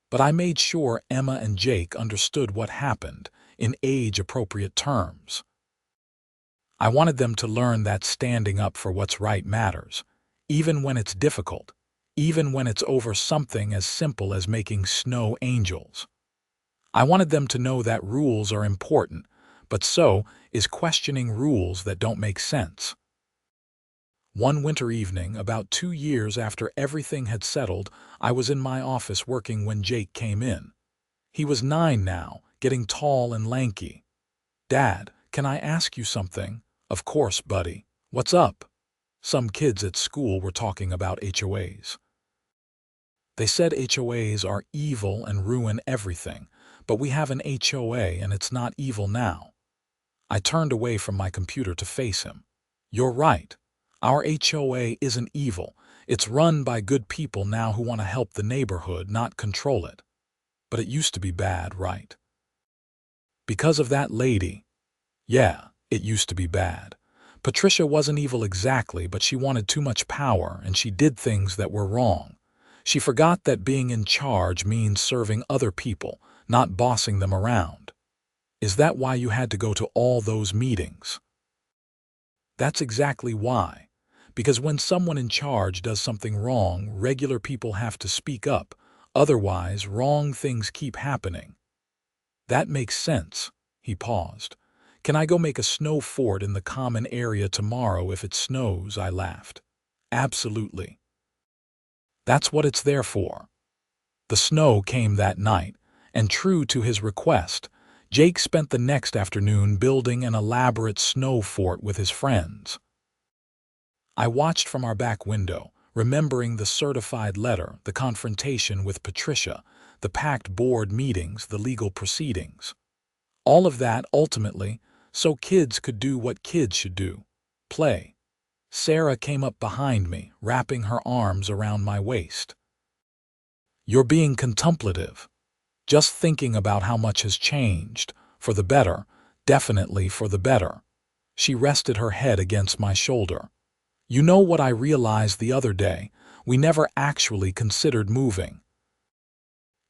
But I made sure Emma and Jake understood what happened in age-appropriate terms. I wanted them to learn that standing up for what's right matters, even when it's difficult, even when it's over something as simple as making snow angels. I wanted them to know that rules are important, but so is questioning rules that don't make sense. One winter evening, about 2 years after everything had settled, I was in my office working when Jake came in. He was 9 now, getting tall and lanky. "Dad, can I ask you something?" "Of course, buddy. What's up?" Some kids at school were talking about HOAs. They said HOAs are evil and ruin everything, but we have an HOA and it's not evil now. I turned away from my computer to face him. "You're right. Our HOA isn't evil. It's run by good people now who want to help the neighborhood, not control it. But it used to be bad, right?" "Because of that lady?" "Yeah, it used to be bad. Patricia wasn't evil exactly, but she wanted too much power and she did things that were wrong. She forgot that being in charge means serving other people, not bossing them around." "Is that why you had to go to all those meetings?" "That's exactly why. Because when someone in charge does something wrong, regular people have to speak up. Otherwise, wrong things keep happening." "That makes sense." He paused. "Can I go make a snow fort in the common area tomorrow if it snows?" I laughed. "Absolutely. That's what it's there for." The snow came that night, and true to his request, Jake spent the next afternoon building an elaborate snow fort with his friends. I watched from our back window, remembering the certified letter, the confrontation with Patricia, the packed board meetings, the legal proceedings. All of that, ultimately, so kids could do what kids should do: play. Sarah came up behind me, wrapping her arms around my waist. "You're being contemplative. Just thinking about how much has changed, for the better, definitely for the better." She rested her head against my shoulder. "You know what I realized the other day? We never actually considered moving.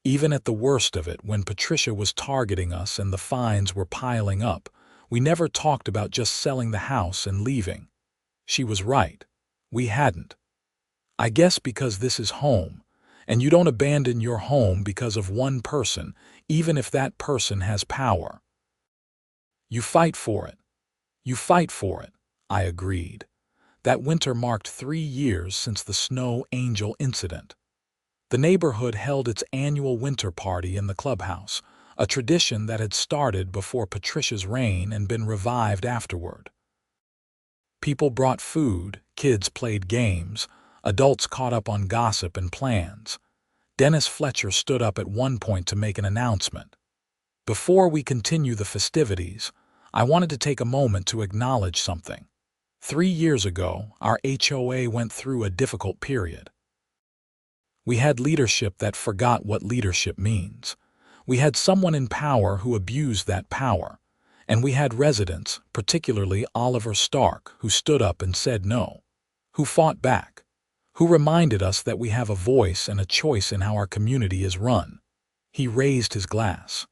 Even at the worst of it, when Patricia was targeting us and the fines were piling up, we never talked about just selling the house and leaving." She was right. We hadn't. I guess because this is home, and you don't abandon your home because of one person, even if that person has power. You fight for it. You fight for it, I agreed. That winter marked 3 years since the Snow Angel incident. The neighborhood held its annual winter party in the clubhouse, a tradition that had started before Patricia's reign and been revived afterward. People brought food, kids played games, adults caught up on gossip and plans. Dennis Fletcher stood up at one point to make an announcement. "Before we continue the festivities, I wanted to take a moment to acknowledge something. 3 years ago, our HOA went through a difficult period. We had leadership that forgot what leadership means. We had someone in power who abused that power. And we had residents, particularly Oliver Stark, who stood up and said no, who fought back, who reminded us that we have a voice and a choice in how our community is run. He raised his glass.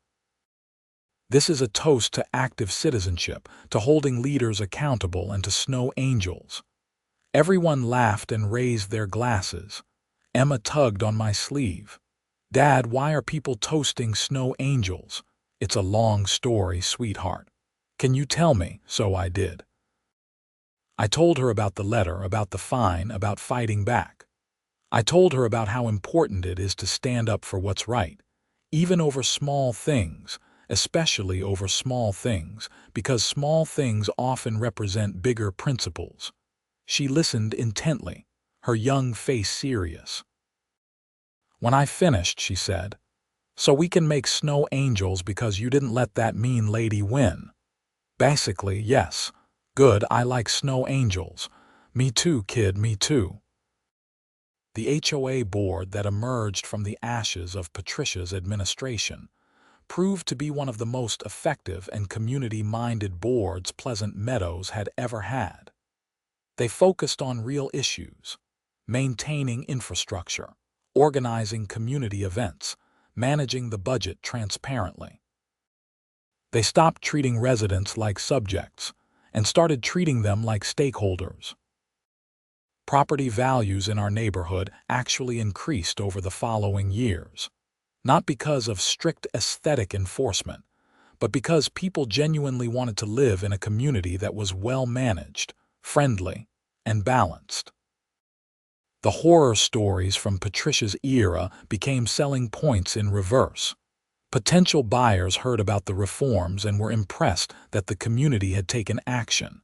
This is a toast to active citizenship, to holding leaders accountable, and to snow angels. Everyone laughed and raised their glasses. Emma tugged on my sleeve. Dad, why are people toasting snow angels? It's a long story, sweetheart. Can you tell me? So I did. I told her about the letter, about the fine, about fighting back. I told her about how important it is to stand up for what's right, even over small things, especially over small things, because small things often represent bigger principles. She listened intently, her young face serious. When I finished, she said, "So we can make snow angels because you didn't let that mean lady win." Basically, yes. Good, I like snow angels. Me too, kid, me too. The HOA board that emerged from the ashes of Patricia's administration proved to be one of the most effective and community-minded boards Pleasant Meadows had ever had. They focused on real issues: maintaining infrastructure, organizing community events, managing the budget transparently. They stopped treating residents like subjects and started treating them like stakeholders. Property values in our neighborhood actually increased over the following years, not because of strict aesthetic enforcement, but because people genuinely wanted to live in a community that was well-managed, friendly, and balanced. The horror stories from Patricia's era became selling points in reverse. Potential buyers heard about the reforms and were impressed that the community had taken action.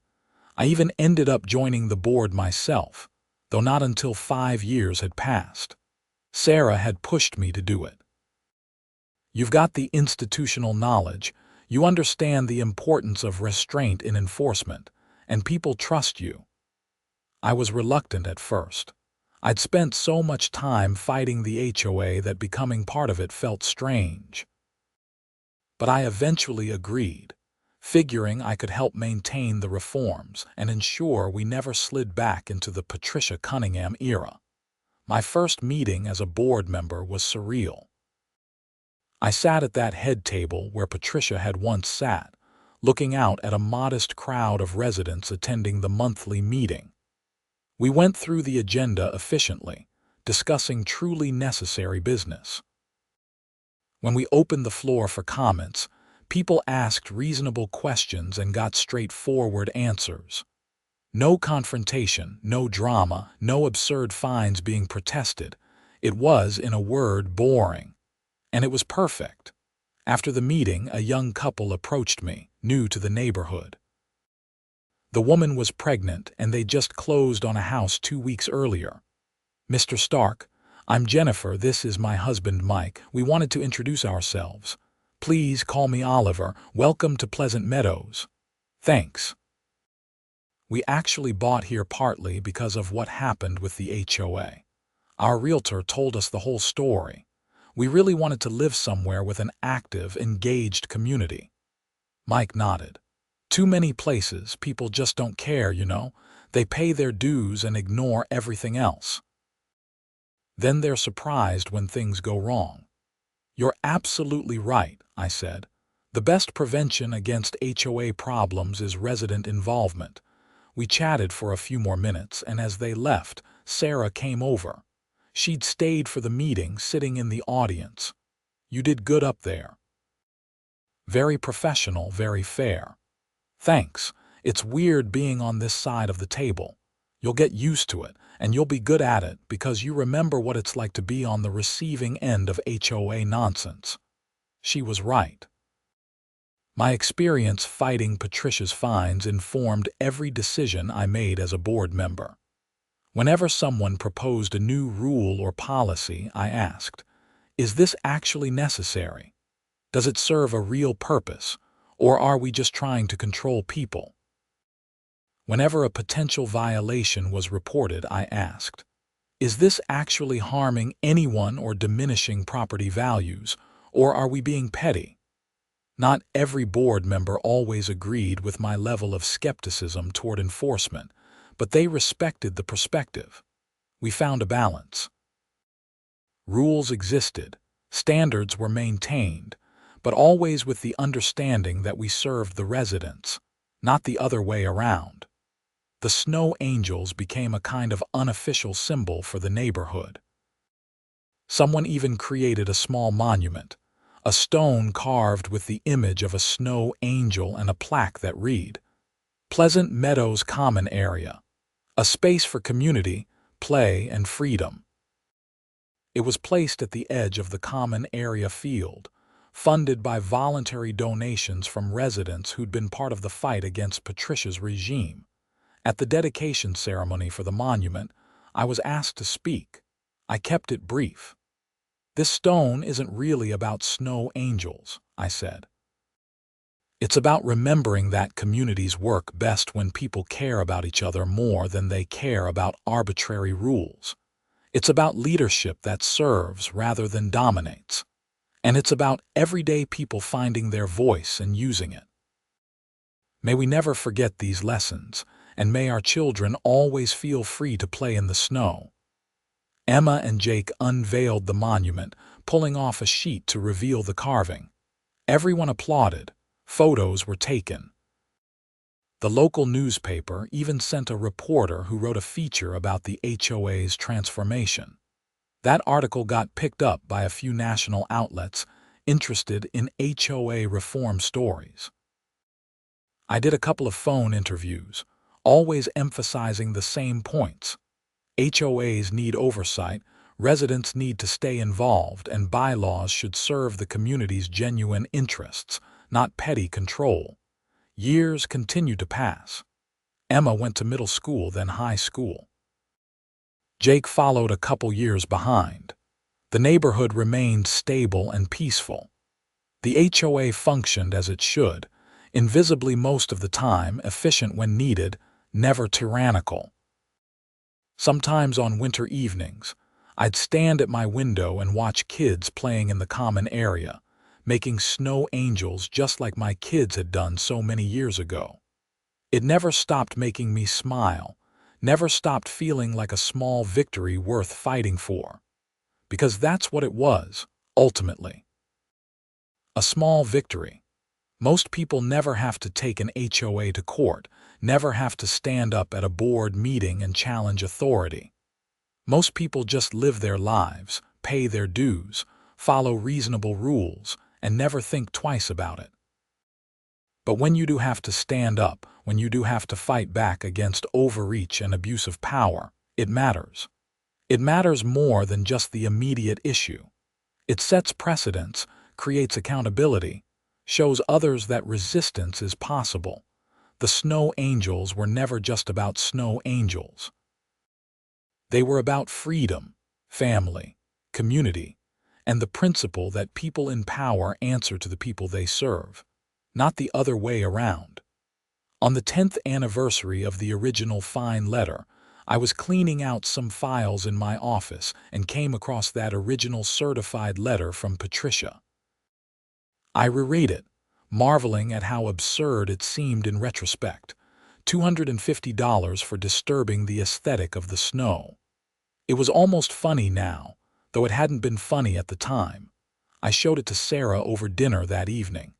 I even ended up joining the board myself, though not until 5 years had passed. Sarah had pushed me to do it. You've got the institutional knowledge, you understand the importance of restraint in enforcement, and people trust you. I was reluctant at first. I'd spent so much time fighting the HOA that becoming part of it felt strange. But I eventually agreed, figuring I could help maintain the reforms and ensure we never slid back into the Patricia Cunningham era. My first meeting as a board member was surreal. I sat at that head table where Patricia had once sat, looking out at a modest crowd of residents attending the monthly meeting. We went through the agenda efficiently, discussing truly necessary business. When we opened the floor for comments, people asked reasonable questions and got straightforward answers. No confrontation, no drama, no absurd fines being protested. It was, in a word, boring. And it was perfect. After the meeting, a young couple approached me, new to the neighborhood. The woman was pregnant, and they just closed on a house 2 weeks earlier. "Mr. Stark, I'm Jennifer, this is my husband Mike. We wanted to introduce ourselves. Please call me Oliver. Welcome to Pleasant Meadows." "Thanks." We actually bought here partly because of what happened with the HOA. Our realtor told us the whole story. We really wanted to live somewhere with an active, engaged community. Mike nodded. Too many places, people just don't care, you know. They pay their dues and ignore everything else. Then they're surprised when things go wrong. "You're absolutely right," I said. "The best prevention against HOA problems is resident involvement." We chatted for a few more minutes, and as they left, Sarah came over. She'd stayed for the meeting, sitting in the audience. "You did good up there." "Very professional, very fair." "Thanks. It's weird being on this side of the table. You'll get used to it, and you'll be good at it because you remember what it's like to be on the receiving end of HOA nonsense." She was right. My experience fighting Patricia's fines informed every decision I made as a board member. Whenever someone proposed a new rule or policy, I asked, "Is this actually necessary? Does it serve a real purpose, or are we just trying to control people?" Whenever a potential violation was reported, I asked, Is this actually harming anyone or diminishing property values, or are we being petty? Not every board member always agreed with my level of skepticism toward enforcement, but they respected the perspective. We found a balance. Rules existed, standards were maintained, but always with the understanding that we served the residents, not the other way around. The snow angels became a kind of unofficial symbol for the neighborhood. Someone even created a small monument, a stone carved with the image of a snow angel and a plaque that read, "Pleasant Meadows Common Area, a space for community, play, and freedom." It was placed at the edge of the common area field, funded by voluntary donations from residents who'd been part of the fight against Patricia's regime. At the dedication ceremony for the monument, I was asked to speak. I kept it brief. "This stone isn't really about snow angels," I said. "It's about remembering that communities work best when people care about each other more than they care about arbitrary rules. It's about leadership that serves rather than dominates. And it's about everyday people finding their voice and using it. May we never forget these lessons, and may our children always feel free to play in the snow." Emma and Jake unveiled the monument, pulling off a sheet to reveal the carving. Everyone applauded. Photos were taken. The local newspaper even sent a reporter who wrote a feature about the HOA's transformation. That article got picked up by a few national outlets interested in HOA reform stories. I did a couple of phone interviews, always emphasizing the same points. HOAs need oversight, residents need to stay involved, and bylaws should serve the community's genuine interests, not petty control. Years continued to pass. Emma went to middle school, then high school. Jake followed a couple years behind. The neighborhood remained stable and peaceful. The HOA functioned as it should, invisibly most of the time, efficient when needed, never tyrannical. Sometimes on winter evenings, I'd stand at my window and watch kids playing in the common area, making snow angels just like my kids had done so many years ago. It never stopped making me smile, never stopped feeling like a small victory worth fighting for. Because that's what it was, ultimately. A small victory. Most people never have to take an HOA to court, never have to stand up at a board meeting and challenge authority. Most people just live their lives, pay their dues, follow reasonable rules, and never think twice about it. But when you do have to stand up, when you do have to fight back against overreach and abuse of power, it matters. It matters more than just the immediate issue. It sets precedents, creates accountability, shows others that resistance is possible. The snow angels were never just about snow angels. They were about freedom, family, community, and the principle that people in power answer to the people they serve, not the other way around. On the 10th anniversary of the original fine letter, I was cleaning out some files in my office and came across that original certified letter from Patricia. I reread it, marveling at how absurd it seemed in retrospect. $250 for disturbing the aesthetic of the snow. It was almost funny now, though it hadn't been funny at the time. I showed it to Sarah over dinner that evening.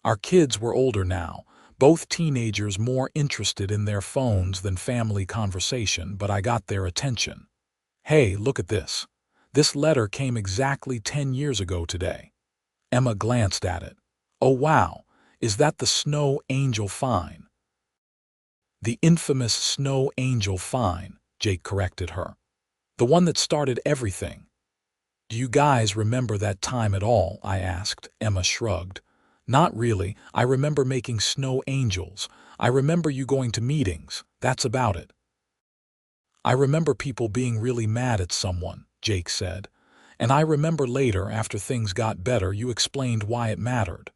Our kids were older now, both teenagers more interested in their phones than family conversation, but I got their attention. "Hey, look at this. This letter came exactly 10 years ago today." Emma glanced at it. "Oh wow, is that the snow angel fine?" "The infamous snow angel fine," Jake corrected her. "The one that started everything." "Do you guys remember that time at all?" I asked. Emma shrugged. "Not really. I remember making snow angels. I remember you going to meetings. That's about it." "I remember people being really mad at someone," Jake said. "And I remember later, after things got better, you explained why it mattered."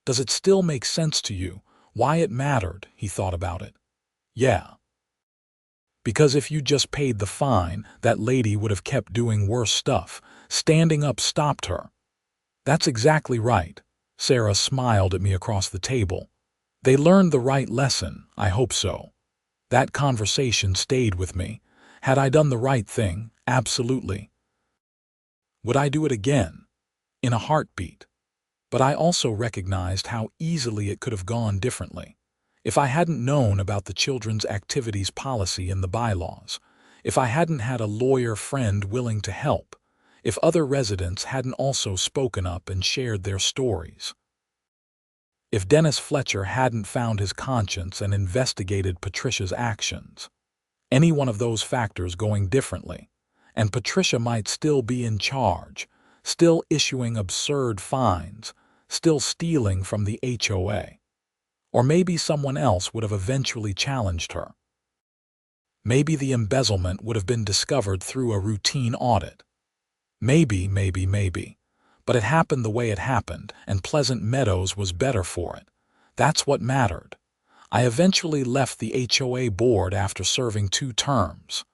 "Does it still make sense to you, why it mattered?" He thought about it. "Yeah." Because if you just paid the fine, that lady would have kept doing worse stuff. Standing up stopped her. That's exactly right. Sarah smiled at me across the table. They learned the right lesson, I hope so. That conversation stayed with me. Had I done the right thing? Absolutely. Would I do it again? In a heartbeat. But I also recognized how easily it could have gone differently. If I hadn't known about the children's activities policy in the bylaws, if I hadn't had a lawyer friend willing to help, if other residents hadn't also spoken up and shared their stories, if Dennis Fletcher hadn't found his conscience and investigated Patricia's actions, any one of those factors going differently, and Patricia might still be in charge, still issuing absurd fines, still stealing from the HOA. Or maybe someone else would have eventually challenged her. Maybe the embezzlement would have been discovered through a routine audit. Maybe. But it happened the way it happened, and Pleasant Meadows was better for it. That's what mattered. I eventually left the HOA board after serving 2 terms.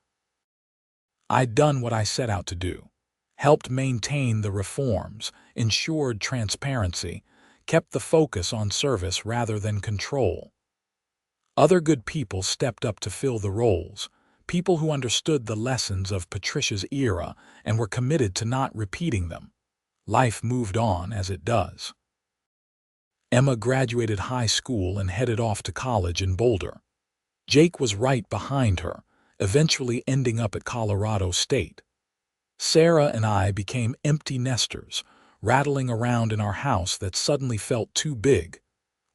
I'd done what I set out to do. Helped maintain the reforms, ensured transparency, kept the focus on service rather than control. Other good people stepped up to fill the roles, people who understood the lessons of Patricia's era and were committed to not repeating them. Life moved on as it does. Emma graduated high school and headed off to college in Boulder. Jake was right behind her, eventually ending up at Colorado State. Sarah and I became empty nesters, rattling around in our house that suddenly felt too big.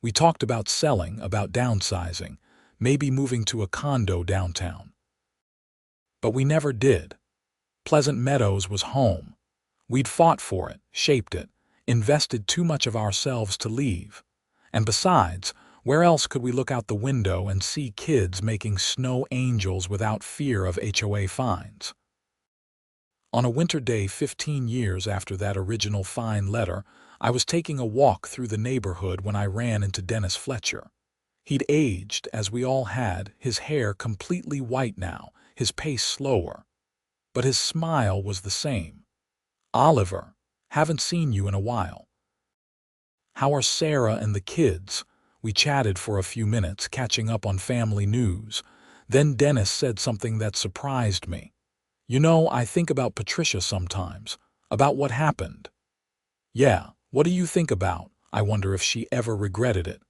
We talked about selling, about downsizing, maybe moving to a condo downtown. But we never did. Pleasant Meadows was home. We'd fought for it, shaped it, invested too much of ourselves to leave. And besides, where else could we look out the window and see kids making snow angels without fear of HOA fines? On a winter day 15 years after that original fine letter, I was taking a walk through the neighborhood when I ran into Dennis Fletcher. He'd aged, as we all had, his hair completely white now, his pace slower. But his smile was the same. "Oliver, haven't seen you in a while. How are Sarah and the kids?" We chatted for a few minutes, catching up on family news. Then Dennis said something that surprised me. "You know, I think about Patricia sometimes, about what happened." "Yeah, what do you think about?" I wonder if she ever regretted it.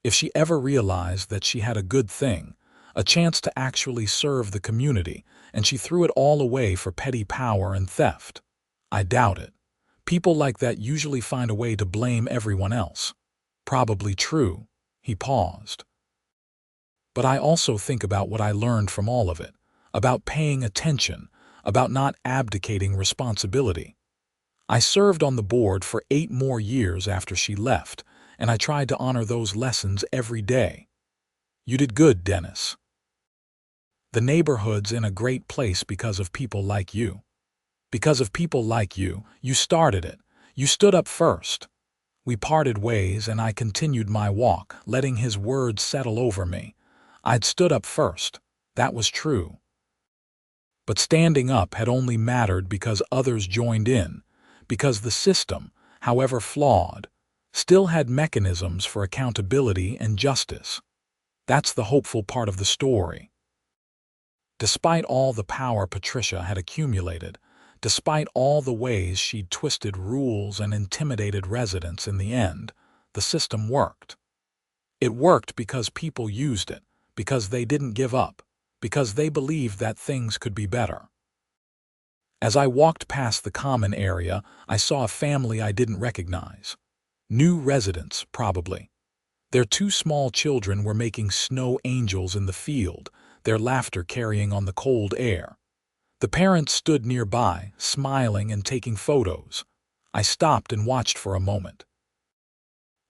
If she ever realized that she had a good thing, a chance to actually serve the community, and she threw it all away for petty power and theft. I doubt it. People like that usually find a way to blame everyone else. Probably true. He paused. But I also think about what I learned from all of it, about paying attention, about not abdicating responsibility. I served on the board for 8 more years after she left, and I tried to honor those lessons every day. You did good, Dennis. The neighborhood's in a great place because of people like you. Because of people like you, you started it. You stood up first. We parted ways, and I continued my walk, letting his words settle over me. I'd stood up first. That was true. But standing up had only mattered because others joined in, because the system, however flawed, still had mechanisms for accountability and justice. That's the hopeful part of the story. Despite all the power Patricia had accumulated, despite all the ways she'd twisted rules and intimidated residents, in the end, the system worked. It worked because people used it, because they didn't give up, because they believed that things could be better. As I walked past the common area, I saw a family I didn't recognize. New residents, probably. Their 2 small children were making snow angels in the field, their laughter carrying on the cold air. The parents stood nearby, smiling and taking photos. I stopped and watched for a moment.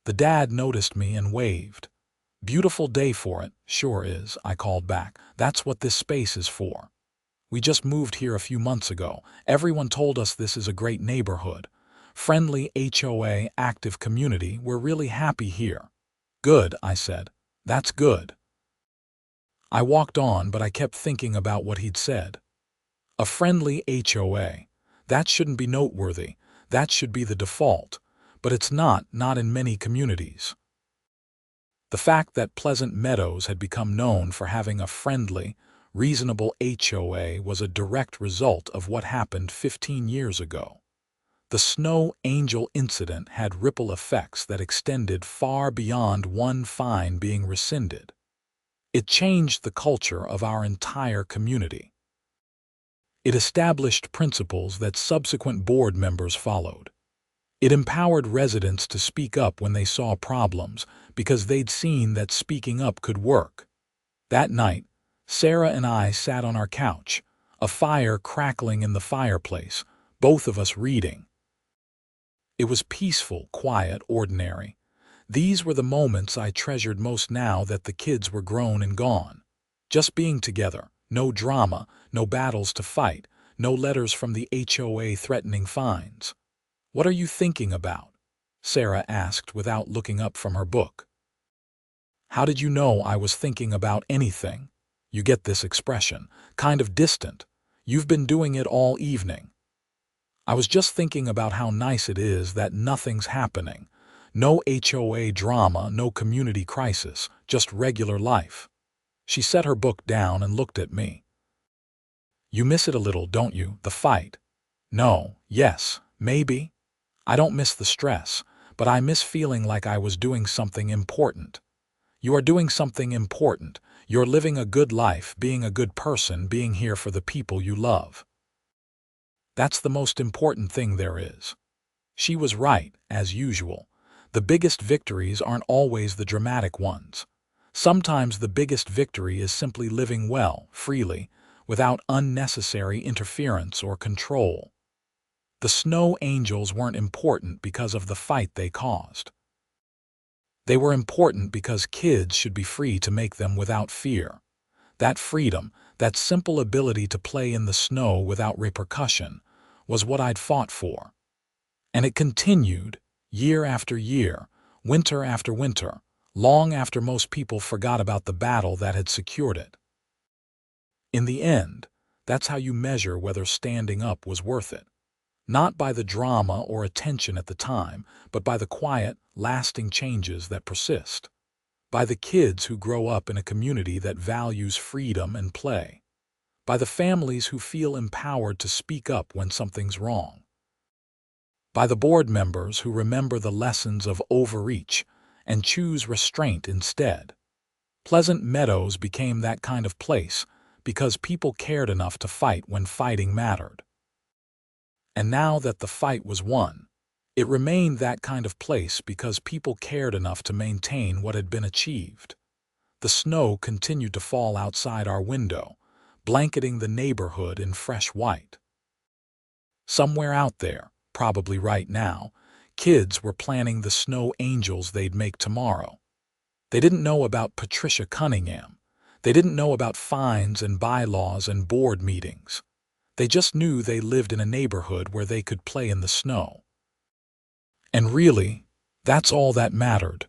The dad noticed me and waved. "Beautiful day for it, sure is," I called back. "That's what this space is for. We just moved here a few months ago. Everyone told us this is a great neighborhood. Friendly HOA, active community. We're really happy here." "Good," I said. "That's good." I walked on, but I kept thinking about what he'd said. A friendly HOA. That shouldn't be noteworthy. That should be the default. But it's not in many communities. The fact that Pleasant Meadows had become known for having a friendly, reasonable HOA was a direct result of what happened 15 years ago. The Snow Angel incident had ripple effects that extended far beyond one fine being rescinded. It changed the culture of our entire community. It established principles that subsequent board members followed. It empowered residents to speak up when they saw problems because they'd seen that speaking up could work. That night, Sarah and I sat on our couch, a fire crackling in the fireplace, both of us reading. It was peaceful, quiet, ordinary. These were the moments I treasured most now that the kids were grown and gone. Just being together, no drama, no battles to fight, no letters from the HOA threatening fines. "What are you thinking about?" Sarah asked without looking up from her book. "How did you know I was thinking about anything?" You get this expression, kind of distant. "You've been doing it all evening." "I was just thinking about how nice it is that nothing's happening. No HOA drama, no community crisis, just regular life." She set her book down and looked at me. "You miss it a little, don't you, the fight?" "No, yes, maybe. I don't miss the stress, but I miss feeling like I was doing something important." You are doing something important. You're living a good life, being a good person, being here for the people you love. That's the most important thing there is. She was right, as usual. The biggest victories aren't always the dramatic ones. Sometimes the biggest victory is simply living well, freely, without unnecessary interference or control. The Snow Angels weren't important because of the fight they caused. They were important because kids should be free to make them without fear. That freedom, that simple ability to play in the snow without repercussion, was what I'd fought for. And it continued, year after year, winter after winter, long after most people forgot about the battle that had secured it. In the end, that's how you measure whether standing up was worth it. Not by the drama or attention at the time, but by the quiet, lasting changes that persist. By the kids who grow up in a community that values freedom and play. By the families who feel empowered to speak up when something's wrong. By the board members who remember the lessons of overreach and choose restraint instead. Pleasant Meadows became that kind of place because people cared enough to fight when fighting mattered. And now that the fight was won, it remained that kind of place because people cared enough to maintain what had been achieved. The snow continued to fall outside our window, blanketing the neighborhood in fresh white. Somewhere out there, probably right now, kids were planning the snow angels they'd make tomorrow. They didn't know about Patricia Cunningham. They didn't know about fines and bylaws and board meetings. They just knew they lived in a neighborhood where they could play in the snow. And really, that's all that mattered.